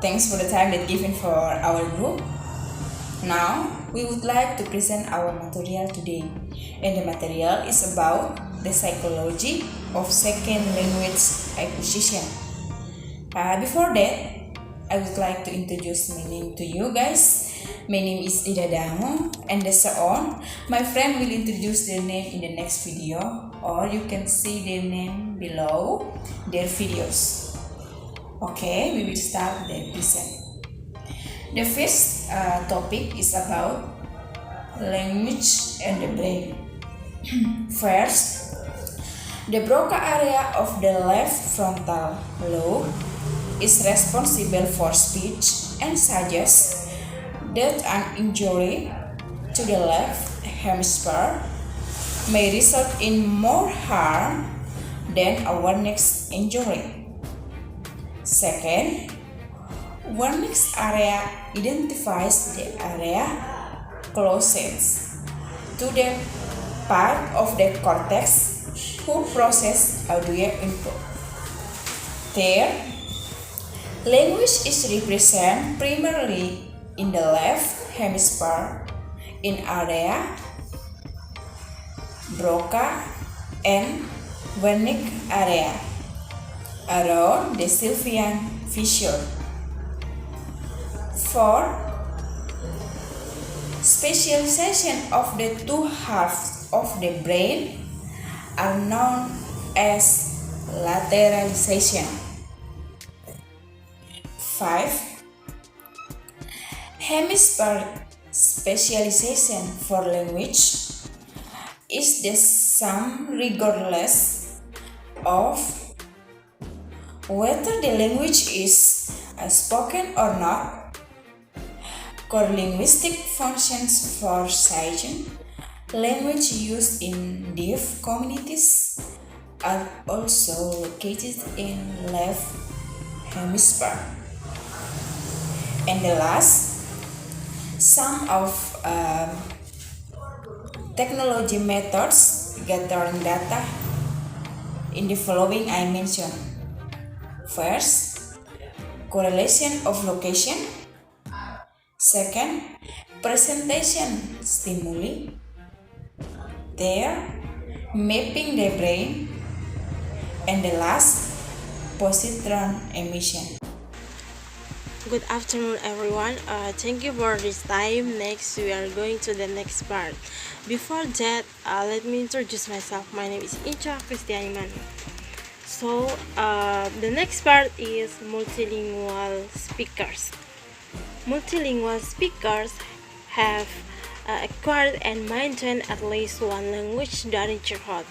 Thanks for the time that given for our group. Now, we would like to present our material today. And the material is about the psychology of second language acquisition. Before that, I would like to introduce my name to you guys. My name is Ida Damo, and so on. My friend will introduce their name in the next video, or you can see their name below their videos. Okay, we will start the present. The first topic is about language and the brain. First, the Broca area of the left frontal lobe is responsible for speech and suggests that an injury to the left hemisphere may result in more harm than a Wernicke's injury. Second, Wernicke's area identifies the area closest to the part of the cortex who process audio input. Third, language is represented primarily in the left hemisphere in area Broca and Wernicke area around the sylvian fissure. Fourth, specialization of the two halves of the brain are known as lateralization. 5. Hemisphere specialization for language is the sum regardless of whether the language is spoken or not. Core linguistic functions for certain language used in deaf communities are also located in left hemisphere. And the last, some of technology methods gathering data in the following I mentioned. First, correlation of location. Second, presentation stimuli. Third, mapping the brain. And the last, positron emission. Good afternoon, everyone. Thank you for this time. Next, we are going to the next part. Before that, let me introduce myself. My name is Incha Kristianiman. So, the next part is multilingual speakers. Multilingual speakers have acquired and maintained at least one language during childhood,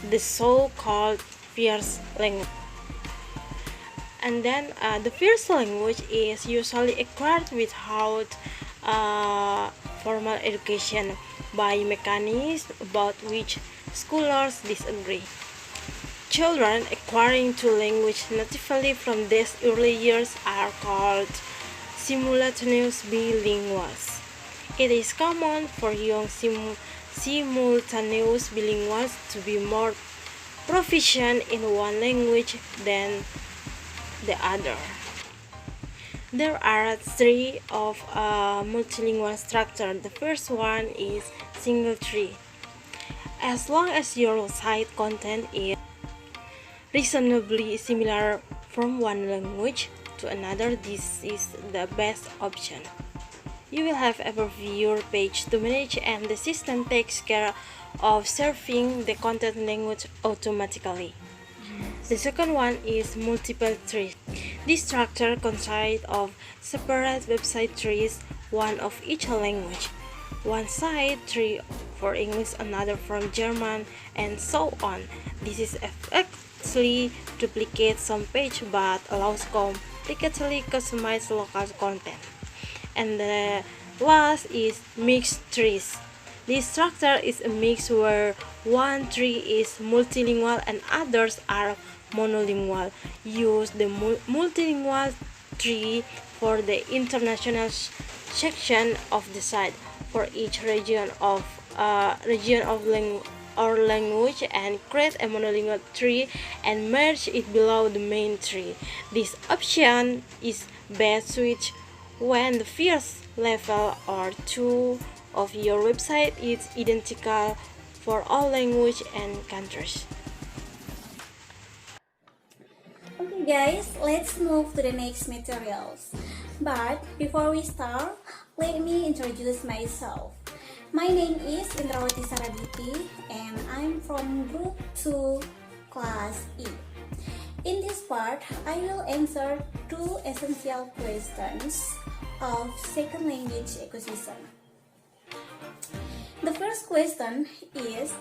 the so-called first language. And then the first language is usually acquired without formal education by mechanisms about which scholars disagree. Children acquiring two languages natively from these early years are called simultaneous bilinguals. It is common for young simultaneous bilinguals to be more proficient in one language than the other. There are three of multilingual structure. The first one is single tree. As long as your site content is reasonably similar from one language to another, this is the best option. You will have a viewer page to manage, and the system takes care of serving the content language automatically. The second one is multiple trees. This structure consists of separate website trees, one of each language. One site tree for English, another from German, and so on. This is effectively duplicates some page but allows completely customized local content. And the last is mixed trees. This structure is a mix where one tree is multilingual and others are monolingual. Use the multilingual tree for the international section of the site. For each region of our language and create a monolingual tree and merge it below the main tree. This option is best switched when the first level or two of your website is identical for all language and countries. Okay guys, let's move to the next materials. But before we start, let me introduce myself. My name is Indrawati Sarabiti and I'm from Group 2, Class E. In this part, I will answer two essential questions of second language acquisition. The first question is,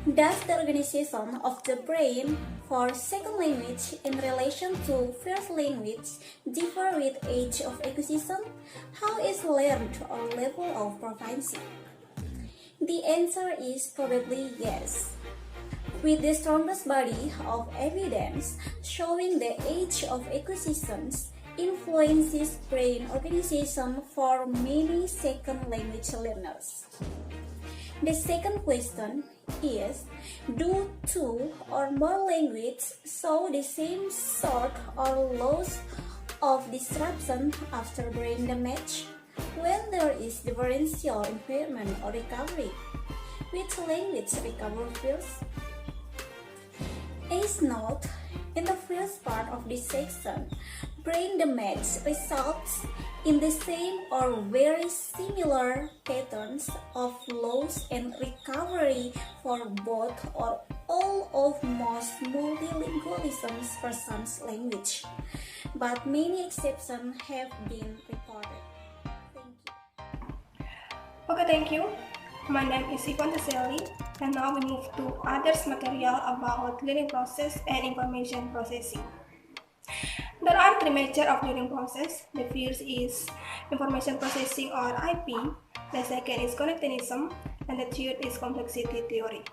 does the organization of the brain for second language in relation to first language differ with age of acquisition? How is learned or level of proficiency? The answer is probably yes. With the strongest body of evidence showing the age of acquisitions influences brain organization for many second language learners. The second question is, do two or more languages show the same sort or loss of disruption after brain damage? When there is differential impairment or recovery, which language recover first? As note, in the first part of this section, brain damage results in the same or very similar patterns of loss and recovery for both or all of most multilingualism persons' language, but many exceptions have been reported. Thank you. Okay, thank you. My name is Ivan Teseli, and now we move to others material about learning process and information processing. There are three major of learning process. The first is information processing or IP, the second is connectivism, and the third is complexity theory.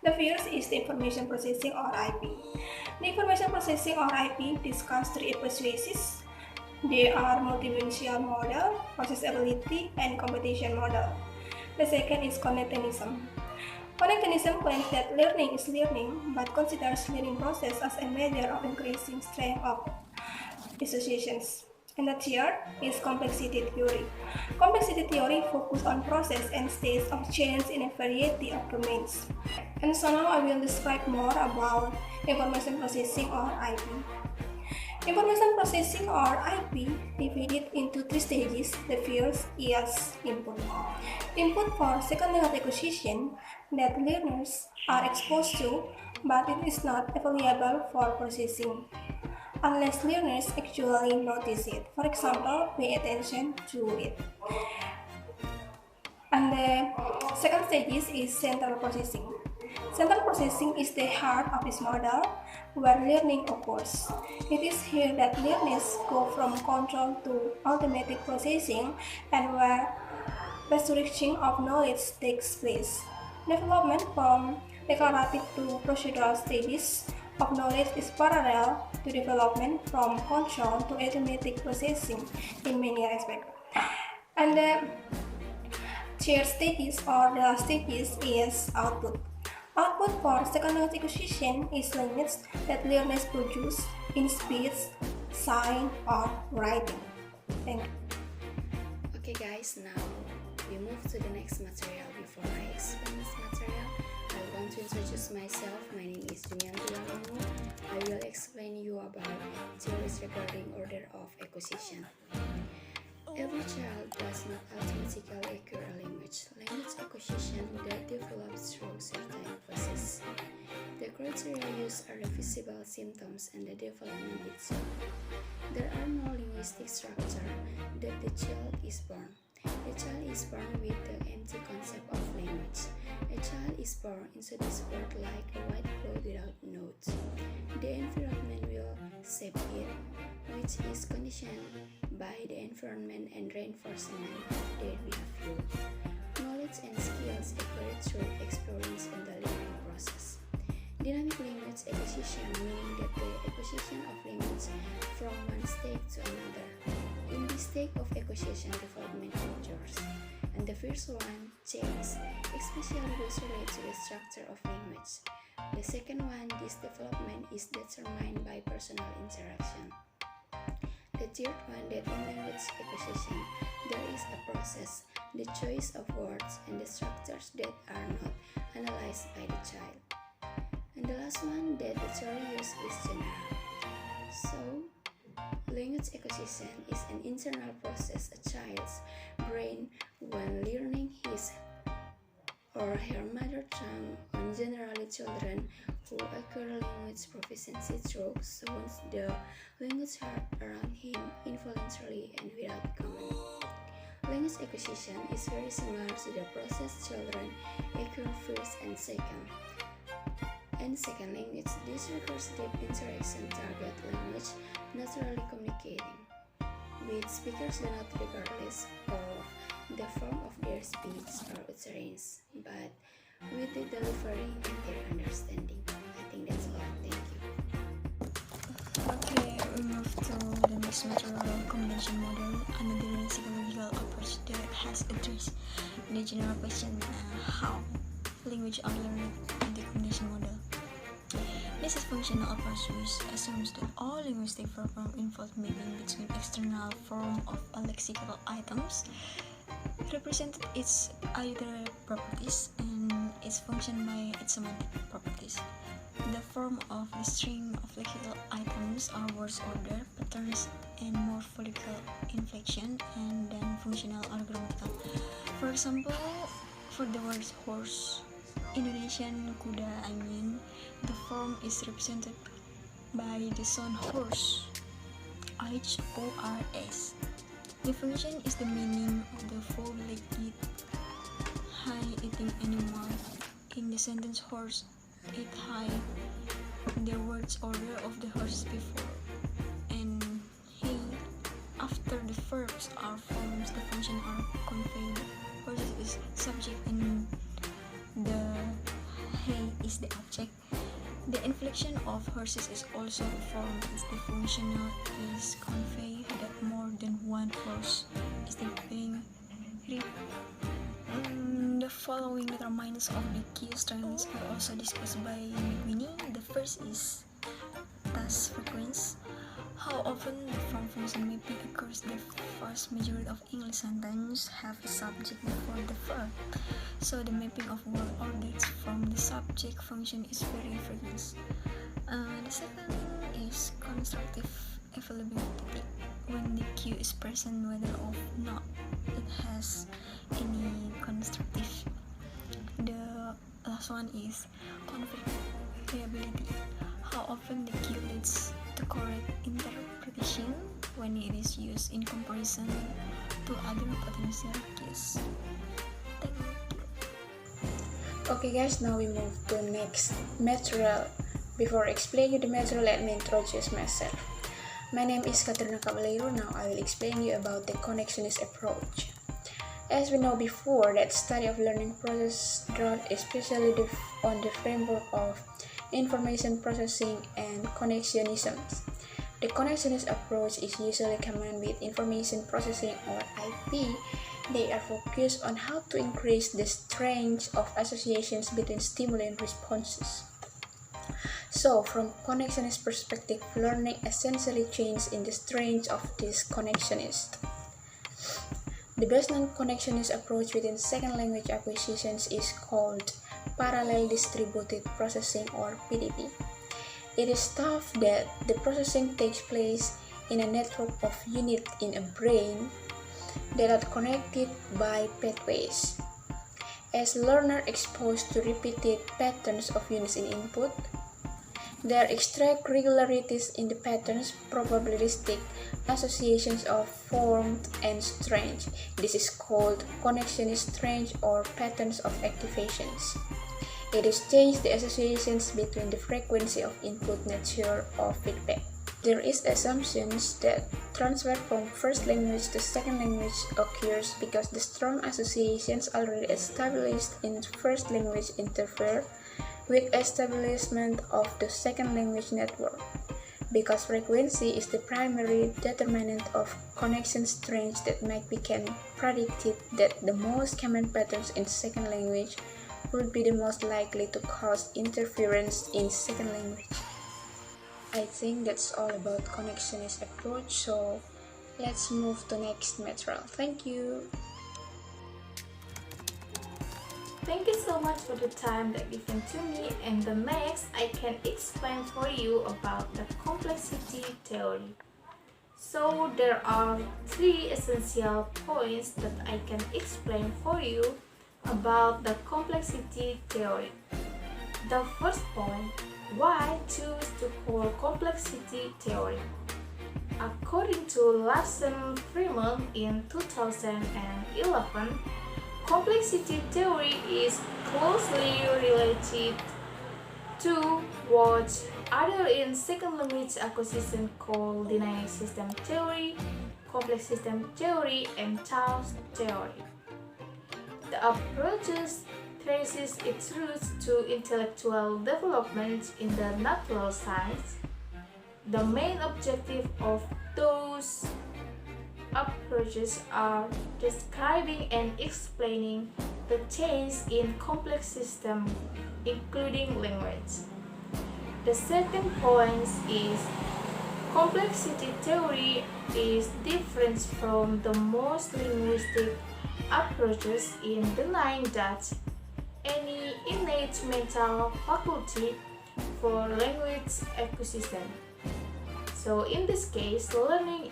The first is the information processing or IP. The information processing or IP discusses three hypotheses. They are multidimensional model, processability, and competition model. The second is connectivism. Connectivism claims that learning is learning, but considers learning process as a measure of increasing strength of associations. And the third is complexity theory. Complexity theory focuses on process and states of change in a variety of domains. And so now I will describe more about information processing or IP. Information processing or IP divided into three stages. The first is input. Input for second language acquisition that learners are exposed to, but it is not available for processing unless learners actually notice it. For example, pay attention to it. And the second stage is central processing. Central processing is the heart of this model where learning occurs. It is here that learners go from control to automatic processing and where resurrection of knowledge takes place. Development from declarative to procedural stages of knowledge is parallel to development from control to automatic processing in many respects. And the third stages or the last stages is output. Output for second language acquisition is language that learners produce in speech, sign, or writing. Thank you. Okay guys, now we move to the next material. Before I explain this material, I want to introduce myself. My name is Jumianti Lamongu. I will explain you about theories regarding order of acquisition. Every child does not automatically acquire a language. Language acquisition that develops through certain processes. The criteria used are the visible symptoms and the development itself. There are no linguistic structure that the child is born. The child is born with the empty concept of language. A child is born into this world like a white cloud without notes. The environment will shape it, which is conditioned by the environment and reinforcement of their behavior. Knowledge and skills acquired through experience in the learning process. Dynamic language acquisition, meaning that the acquisition of language from one state to another. In this state of acquisition, development occurs. And the first one, change, especially those related to the structure of language. The second one, this development is determined by personal interaction. The third one, that in language acquisition, there is a process, the choice of words and the structures that are not analyzed by the child. And the last one, that the theory used is general. So, language acquisition is an internal process a child's brain when learning his or her mother tongue. On generally, children who acquire language proficiency through sounds the language heard around him involuntarily and without command. Language acquisition is very similar to the process children acquire first and second language. This requires deep interaction target language, naturally communicating with speakers do not regardless of the form of their speech or utterance, but with the delivery and their understanding. I think that's all. Thank you. Okay, we move to the next material, combination model, another psychological approach that has addressed the general question how language are learned in the combination model. This is functional approach which assumes that all linguistic verbs involve mapping between external form of lexical items represented its literary properties and its function by its semantic properties. The form of the string of lexical items are words order, patterns, and morphological inflection, and then functional or grammatical. For example, for the word horse, Indonesian kuda, the form is represented by the sound horse, HORS. The function is the meaning of the four-legged, high-eating animal. In the sentence horse ate high, the words order of the horse before and he after the verbs are forms, the function are conveyed. Horse is subject and the hay is the object. The inflection of horses is also a form as the functional is convey that more than one horse is the being The following determinants of the key strengths are also discussed by Winnie. The first is task frequency. How often the form function mapping occurs. The vast majority of English sentences have a subject before the verb, so the mapping of word orders from the subject function is very frequent. The second is constructive availability. When the cue is present, whether or not it has any constructive. The last one is convertibility. How often the cue leads to correct interpretation when it is used in comparison to other potential cues. Thank you. Okay guys, now we move to next material. Before explaining the material, let me introduce myself. My name is Katrina Caballero. Now I will explain you about the connectionist approach. As we know before, that study of learning process drawn especially on the framework of information processing and connectionism. The connectionist approach is usually combined with information processing or IP. They are focused on how to increase the strength of associations between stimuli and responses. So, from connectionist perspective, learning essentially changes in the strength of this connectionist. The best non-connectionist approach within second language acquisitions is called parallel distributed processing or PDP. It is thought that the processing takes place in a network of units in a brain that are connected by pathways. As learners exposed to repeated patterns of units in input, there extract regularities in the patterns, probabilistic associations are formed and strength. This is called connectionist strength or patterns of activations. It is changed the associations between the frequency of input nature of feedback. There is assumptions that transfer from first language to second language occurs because the strong associations already established in first language interfere with establishment of the second language network. because frequency is the primary determinant of connection strength that we can predict that the most common patterns in second language would be the most likely to cause interference in second language. I think that's all about connectionist approach, so let's move to next material. Thank you. Thank you so much for the time that given to me, and the next I can explain for you about the complexity theory. So there are three essential points that I can explain for you about the complexity theory. The first point, why choose to call complexity theory? According to Larsen Freeman in 2011, complexity theory is closely related to what other in second language acquisition call dynamic system theory, complex system theory, and chaos theory. The approaches traces its roots to intellectual development in the natural science. The main objective of those approaches are describing and explaining the change in complex systems, including language. The second point is complexity theory is different from the most linguistic approaches in denying that any innate mental faculty for language acquisition. So in this case, learning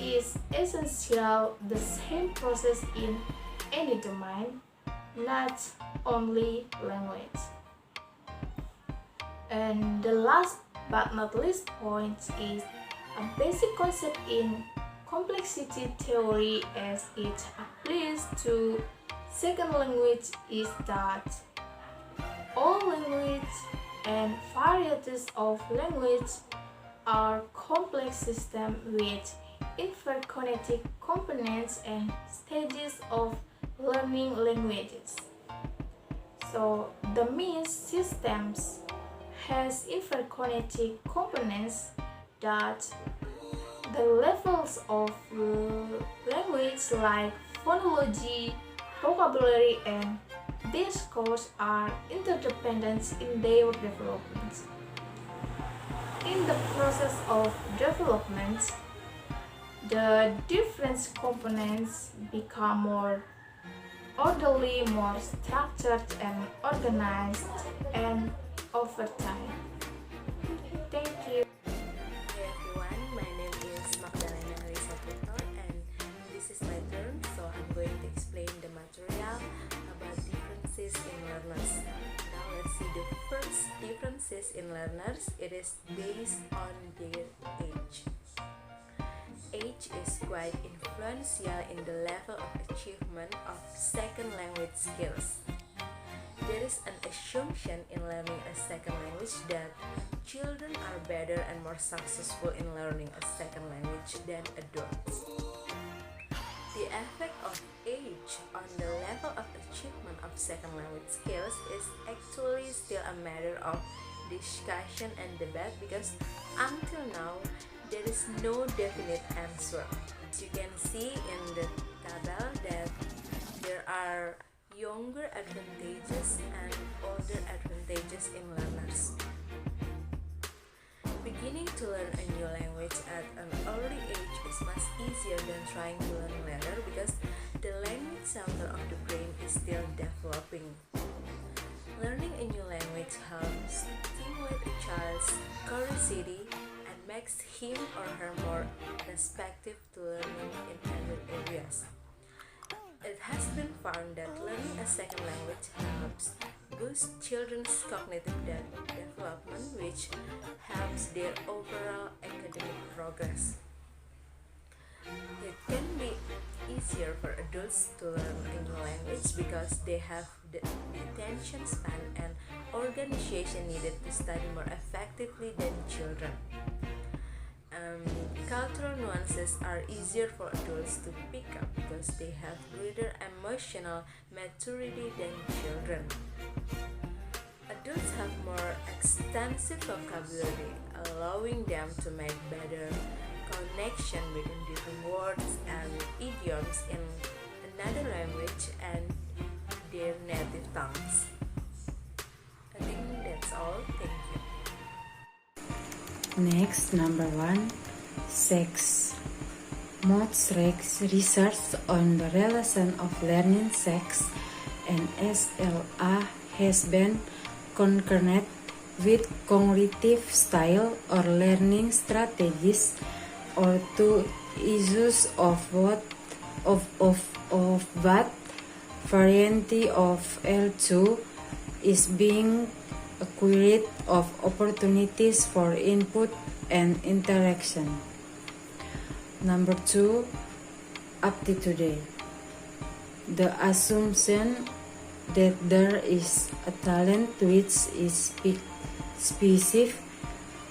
is essential the same process in any domain, not only language. And the last but not least point is a basic concept in complexity theory as it applies to second language is that all language and varieties of language are complex systems with interconnected components and stages of learning languages. So the means systems has interconnected components that the levels of language like phonology, vocabulary, and discourse are interdependent in their development. In the process of development, the different components become more orderly, more structured and organized, and over time. Thank you. Hey everyone, my name is Magdalena Lisa Victor and this is my turn, so I'm going to explain the material about differences in learners. Now let's see the first differences in learners. It is based on their age. Age is quite influential in the level of achievement of second language skills. There is an assumption in learning a second language that children are better and more successful in learning a second language than adults. The effect of age on the level of achievement of second language skills is actually still a matter of discussion and debate because until now there is no definite answer. As you can see in the table that there are younger advantages and older advantages in learners. Beginning to learn a new language at an early age is much easier than trying to learn later because the language center of the brain is still developing. Learning a new language helps stimulate a child's curiosity and makes him or her more receptive to learning in other areas. It has been found that learning a second language helps boost children's cognitive development, which helps their overall academic progress. It can be easier for adults to learn a new language because they have the attention span and organization needed to study more effectively than children. Cultural nuances are easier for adults to pick up because they have greater emotional maturity than children. Adults have more extensive vocabulary, allowing them to make better connection between different words and idioms in another language and their native tongues. I think that's all. Thank you. Next, number 1, sex. Most research on the relation of learning sex and SLA has been concerned with cognitive style or learning strategies, or two issues of what variety of L2 is being acquired of opportunities for input and interaction. Number 2, aptitude. The assumption that there is a talent which is specific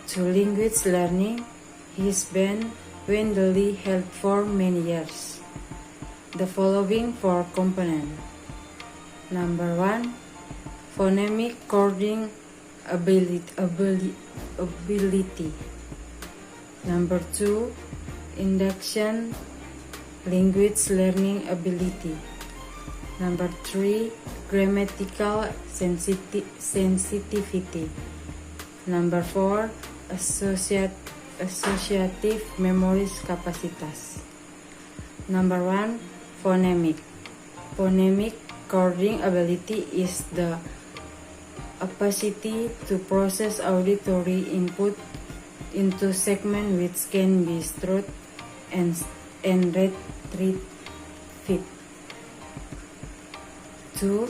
to language learning has been widely held for many years. The following 4 components. Number 1, phonemic coding ability. Number 2, induction language learning ability. Number 3, grammatical sensitivity. Number 4, associative memory capacitas. Number 1, phonemic. Phonemic coding ability is the capacity to process auditory input into segments which can be stored and retrieved. 2.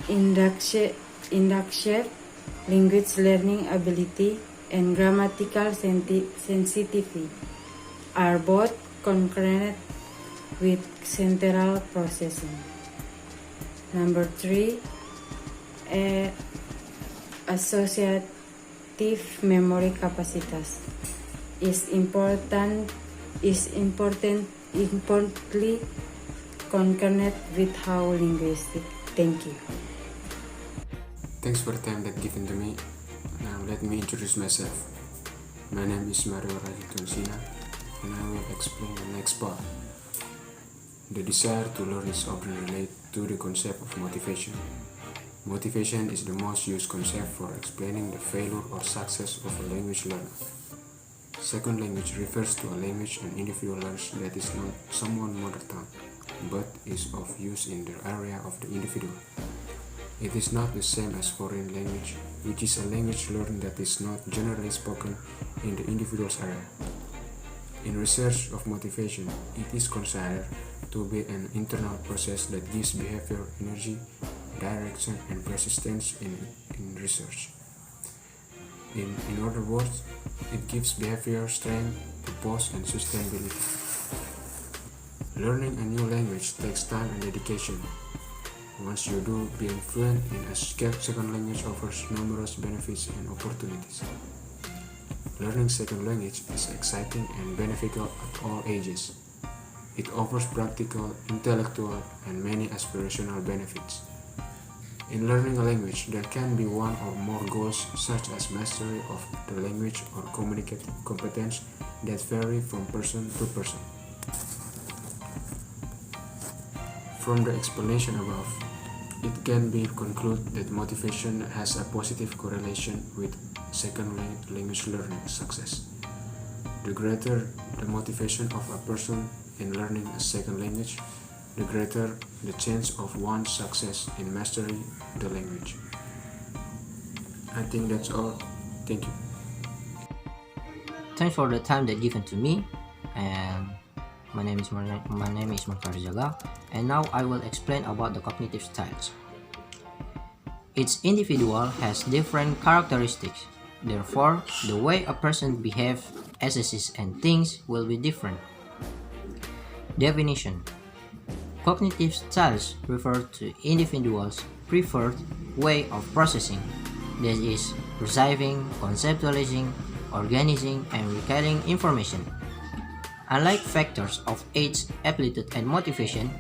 Induction language learning ability and grammatical sensitivity are both concurrent with central processing. Number 3, associative memory capacitas is importantly concurrent with how linguistic. Thank you. Thanks for the time that given to me. Now let me introduce myself. My name is Mario Rajitonsina, and I will explain the next part. The desire to learn is often related to the concept of motivation. Motivation is the most used concept for explaining the failure or success of a language learner. Second language refers to a language an individual learns that is not someone's mother tongue, but is of use in the area of the individual. It is not the same as foreign language, which is a language learned that is not generally spoken in the individual's area. In research of motivation, it is considered to be an internal process that gives behavior energy, direction, and persistence in research. In other words, it gives behavior strength, purpose, and sustainability. Learning a new language takes time and dedication. Once you do, being fluent in a second language offers numerous benefits and opportunities. Learning second language is exciting and beneficial at all ages. It offers practical, intellectual, and many aspirational benefits. In learning a language, there can be one or more goals such as mastery of the language or communicative competence that vary from person to person. From the explanation above, it can be concluded that motivation has a positive correlation with second language learning success. The greater the motivation of a person in learning a second language, the greater the chance of one's success in mastering the language. I think that's all. Thank you. Thanks for the time that given to me, and my name is Mukhtar Jaga, and now I will explain about the cognitive styles. Each individual has different characteristics, therefore the way a person behaves, assesses, and thinks will be different. Definition: cognitive styles refer to individuals' preferred way of processing, that is, perceiving, conceptualizing, organizing, and recalling information. Unlike factors of age, aptitude, and motivation,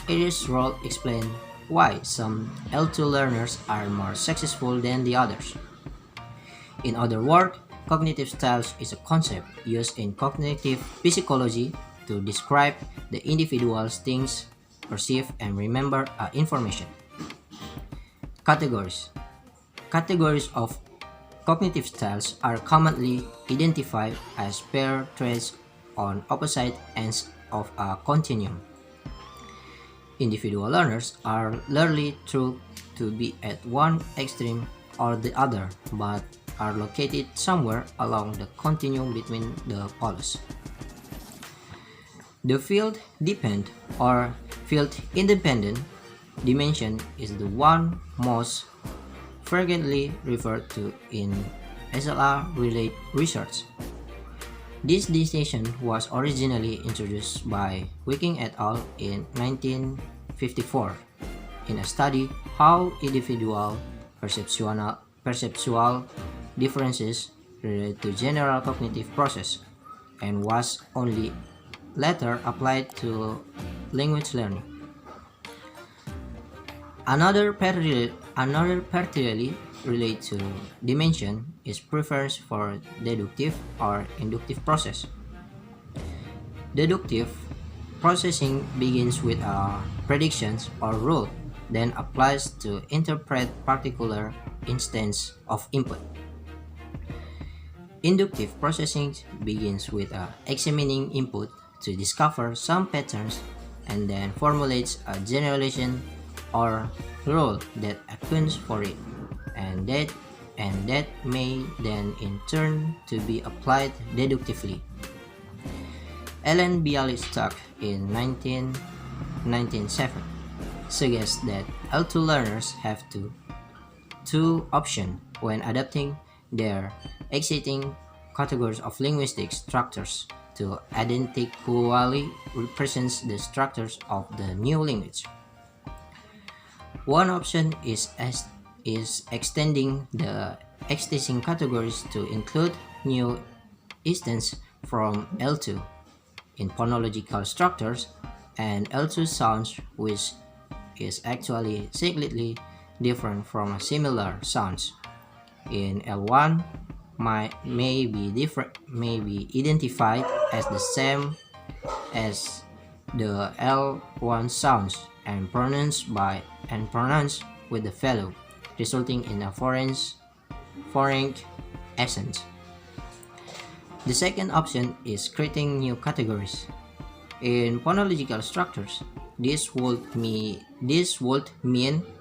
it is role explained why some L2 learners are more successful than the others. In other words, cognitive styles is a concept used in cognitive phycology to describe the individual's things, perceive, and remember information. Categories. Categories of cognitive styles are commonly identified as pair traits on opposite ends of a continuum. Individual learners are rarely thought to be at one extreme or the other, but are located somewhere along the continuum between the poles. The field-dependent or field-independent dimension is the one most frequently referred to in SLR-related research. This distinction was originally introduced by Wiking et al. In 1954 in a study how individual perceptual differences relate to general cognitive process, and was only later applied to language learning. Another particularly related to dimension is preference for deductive or inductive process. Deductive processing begins with a predictions or rule, then applies to interpret particular instance of input. Inductive processing begins with examining input to discover some patterns and then formulates a generalization or rule that accounts for it, and that may then in turn to be applied deductively. Ellen Bialystok in 1997 suggests that L2 learners have two options when adapting their existing categories of linguistic structures to identically represent the structures of the new language. One option is extending the existing categories to include new instances from L2 in phonological structures and L2 sounds, which is actually slightly different from similar sounds in L1 may be identified as the same as the L1 sounds and pronounced with the fellow, resulting in a foreign accent. The second option is creating new categories. In phonological structures, this would mean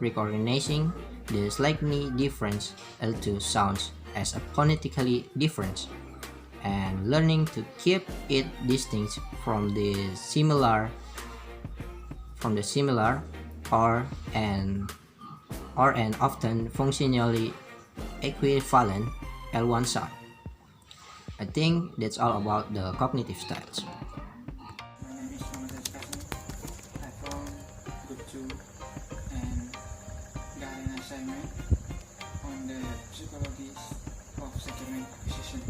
recognizing the slightly different L2 sounds as a phonetically different and learning to keep it distinct from the similar or an often functionally equivalent L1 sound. I think that's all about the cognitive styles. My name is Muhammad Kasmi. I from Group 2 and got an assignment on the psychology of second acquisition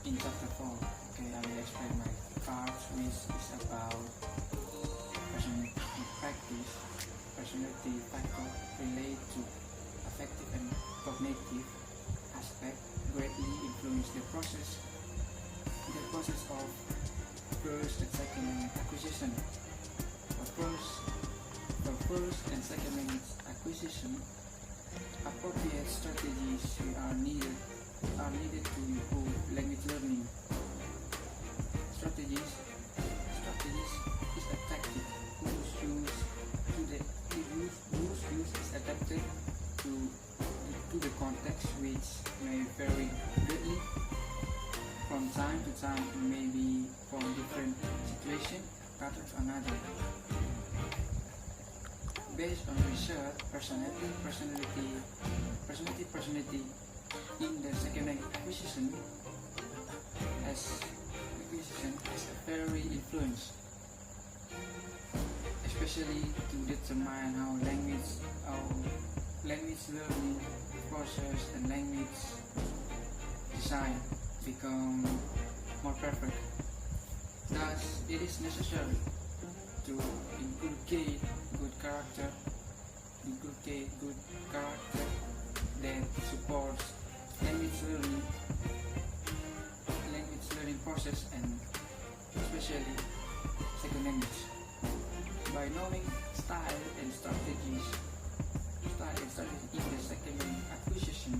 in chapter 4. Okay, I will explain my part, which is about personality practice. Personality factor relate to affective and cognitive aspect greatly influence the process of first and second language acquisition. For first and second language acquisition, appropriate strategies are needed to improve language learning. Strategies is a tactic whose use is adapted to the context, which may vary greatly from time to time, maybe from different situation, patterns or another. Based on research, personality in the second language acquisition has a very influence, especially to determine how language learning process and language design become more perfect. Thus, it is necessary to inculcate good character that supports language learning process, and especially second language. By knowing style and strategies in the second language acquisition,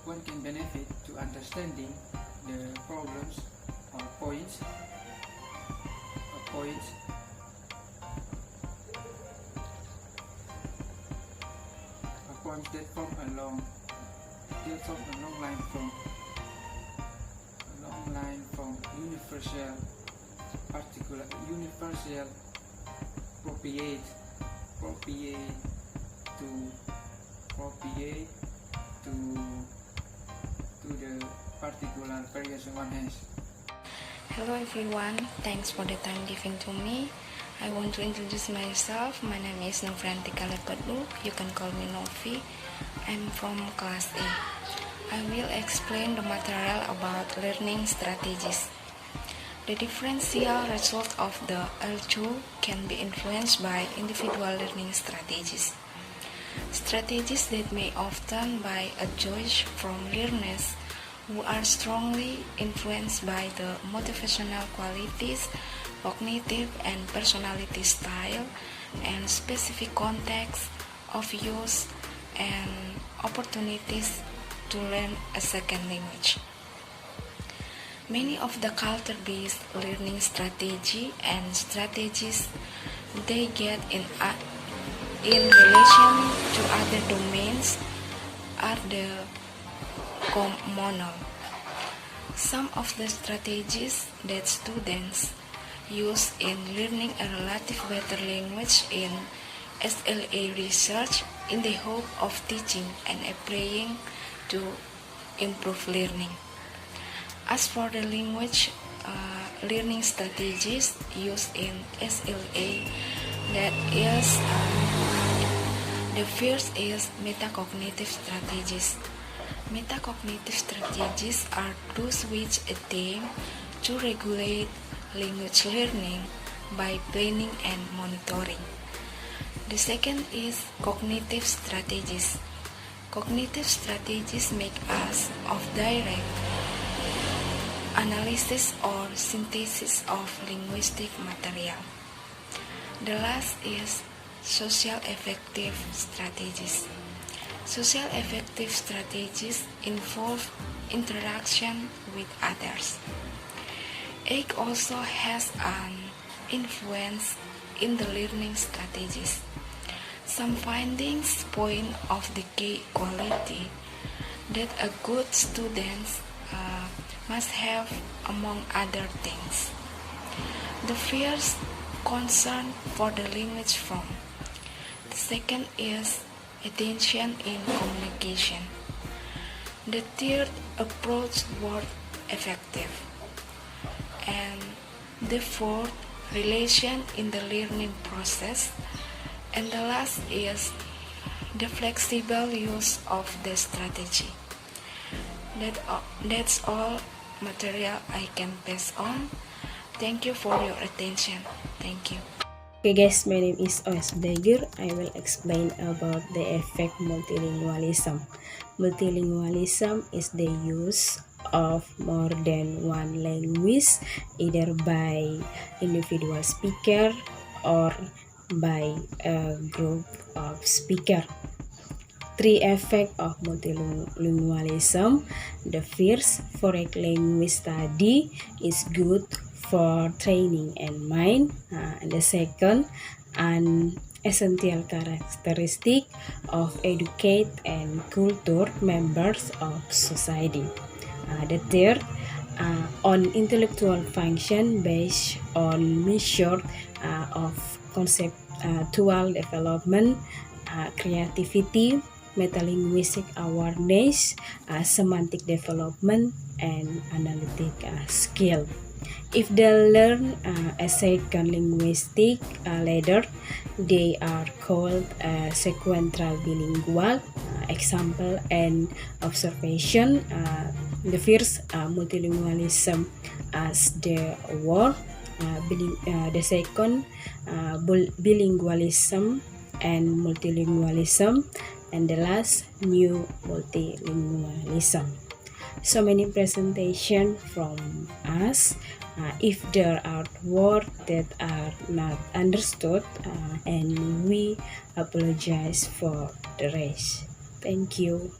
one can benefit to understanding the problems or points that form a long line from universal appropriate to the particular variation one has. Hello everyone, thanks for the time given to me. I want to introduce myself. My name is Novrantika Lepetlu. You can call me Novi. I'm from class A. I will explain the material about learning strategies. The differential result of the L2 can be influenced by individual learning strategies. Strategies that may often be a choice from learners who are strongly influenced by the motivational qualities, cognitive and personality style, and specific context of use and opportunities to learn a second language. Many of the culture-based learning strategy and strategies they get in relation to other domains are the communal. Some of the strategies that students use in learning a relative better language in SLA research in the hope of teaching and applying to improve learning. As for the language learning strategies used in SLA, that is the first is metacognitive strategies. Metacognitive strategies are those which attempt to regulate language learning by planning and monitoring. The second is cognitive strategies. Cognitive strategies make us of direct analysis or synthesis of linguistic material. The last is social affective strategies. Social affective strategies involve interaction with others. Age also has an influence in the learning strategies. Some findings point of the key quality that a good student must have, among other things. The first concern for the language form. The second is attention in communication. The third approach word effective. And the fourth, relation in the learning process. And the last is the flexible use of the strategy. That's all material I can pass on. Thank you for your attention. Thank you. Okay guys, my name is Oes Dagur. I will explain about the effect multilingualism. Multilingualism is the use of more than one language, either by individual speaker or by a group of speaker. Three effects of multilingualism. The first, foreign language study is good for training and mind. And the second, an essential characteristic of educate and culture members of society. The third, on intellectual function based on measure of conceptual development, creativity, metalinguistic awareness, semantic development, and analytic skill. If they learn a second linguistic ladder, they are called sequential bilingual. Example and observation The first, multilingualism as the word. The second, bilingualism and multilingualism, and the last, new multilingualism. So many presentation from us. If there are words that are not understood, and we apologize for the rest. Thank you.